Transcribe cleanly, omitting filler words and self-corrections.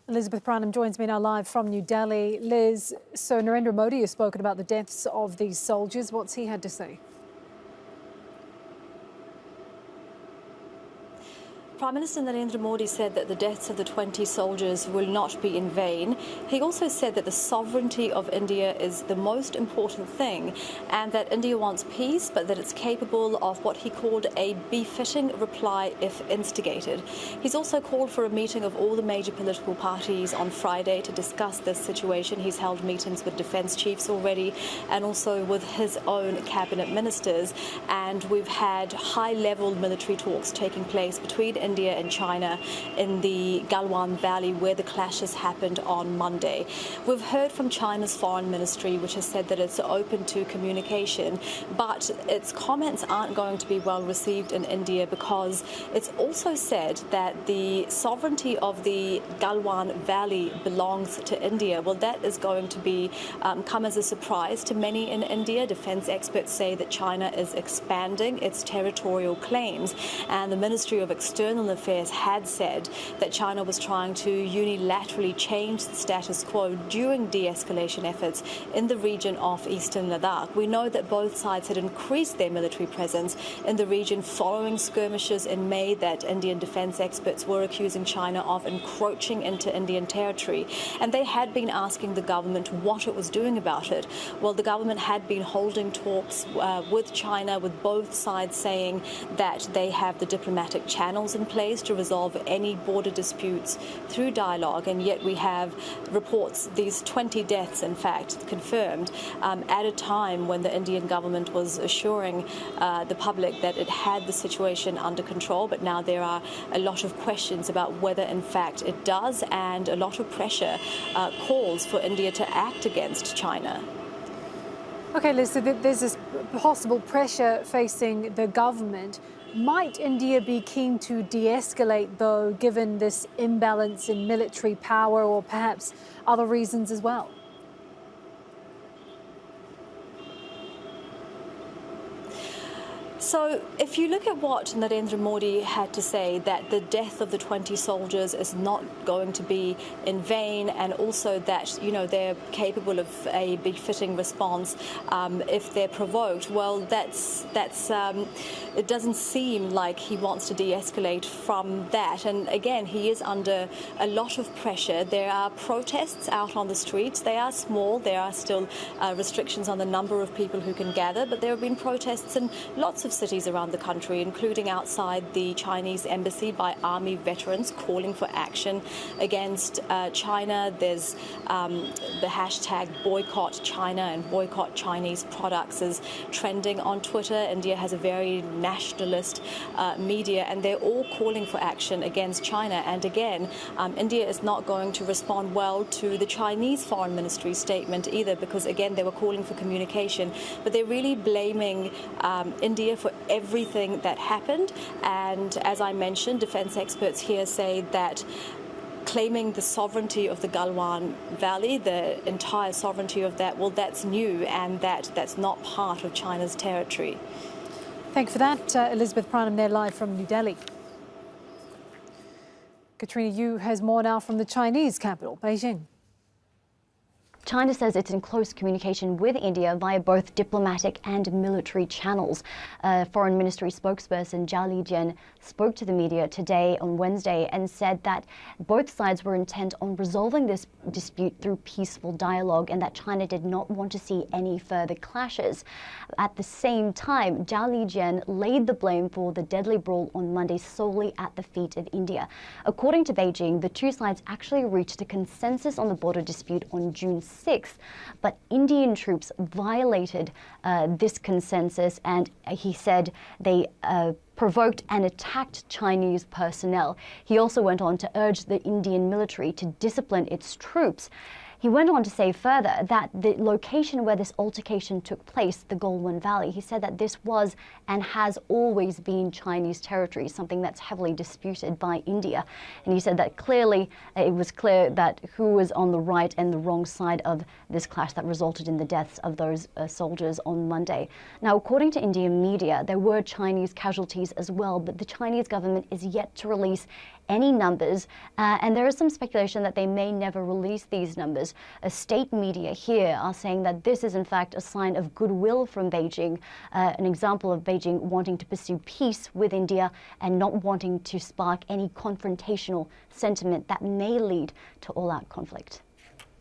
Elizabeth Puranam joins me now live from New Delhi. Liz, so Narendra Modi has spoken about the deaths of these soldiers. What's he had to say? Prime Minister Narendra Modi said that the deaths of the 20 soldiers will not be in vain. He also said that the sovereignty of India is the most important thing and that India wants peace, but that it's capable of what he called a befitting reply if instigated. He's also called for a meeting of all the major political parties on Friday to discuss this situation. He's held meetings with defence chiefs already and also with his own cabinet ministers. And we've had high-level military talks taking place between India and China in the Galwan Valley where the clashes happened on Monday. We've heard from China's foreign ministry, which has said that it's open to communication, but its comments aren't going to be well received in India because it's also said that the sovereignty of the Galwan Valley belongs to India. Well, that is going to be come as a surprise to many in India. Defense experts say that China is expanding its territorial claims, and the Ministry of External Affairs had said that China was trying to unilaterally change the status quo during de-escalation efforts in the region of eastern Ladakh. We know that both sides had increased their military presence in the region following skirmishes in May that Indian defense experts were accusing China of encroaching into Indian territory. And they had been asking the government what it was doing about it. Well, the government had been holding talks with China, with both sides saying that they have the diplomatic channels in place to resolve any border disputes through dialogue, and yet we have reports, these 20 deaths in fact confirmed, at a time when the Indian government was assuring the public that it had the situation under control. But now there are a lot of questions about whether in fact it does, and a lot of pressure calls for India to act against China. Okay, Liz, so there's this possible pressure facing the government. Might India be keen to de-escalate, though, given this imbalance in military power, or perhaps other reasons as well? So if you look at what Narendra Modi had to say, that the death of the 20 soldiers is not going to be in vain, and also that, you know, they're capable of a befitting response if they're provoked, well, it doesn't seem like he wants to de-escalate from that. And again, he is under a lot of pressure. There are protests out on the streets. They are small. There are still restrictions on the number of people who can gather, but there have been protests in lots of cities around the country, including outside the Chinese embassy, by army veterans calling for action against China. There's the hashtag boycott China and boycott Chinese products is trending on Twitter. India has a very nationalist media, and they're all calling for action against China. And again, India is not going to respond well to the Chinese foreign ministry statement either, because again, they were calling for communication, but they're really blaming India for everything that happened. And as I mentioned, defense experts here say that claiming the sovereignty of the Galwan Valley, the entire sovereignty of that, well, that's new, and that's not part of China's territory. Thank you for that, Elizabeth Puranam there live from New Delhi. Katrina Yu has more now from the Chinese capital, Beijing. China says it's in close communication with India via both diplomatic and military channels. Foreign Ministry spokesperson Zhao Lijian spoke to the media today on Wednesday and said that both sides were intent on resolving this dispute through peaceful dialogue, and that China did not want to see any further clashes. At the same time, Zhao Lijian laid the blame for the deadly brawl on Monday solely at the feet of India. According to Beijing, the two sides actually reached a consensus on the border dispute on June 6th, but Indian troops violated this consensus, and he said they provoked and attacked Chinese personnel. He also went on to urge the Indian military to discipline its troops. He went on to say further that the location where this altercation took place, the Galwan Valley, he said that this was and has always been Chinese territory, something that's heavily disputed by India. And he said that clearly it was clear that who was on the right and the wrong side of this clash that resulted in the deaths of those soldiers on Monday. Now, according to Indian media, there were Chinese casualties as well, but the Chinese government is yet to release any numbers, and there is some speculation that they may never release these numbers. State media here are saying that this is in fact a sign of goodwill from Beijing, an example of Beijing wanting to pursue peace with India and not wanting to spark any confrontational sentiment that may lead to all-out conflict.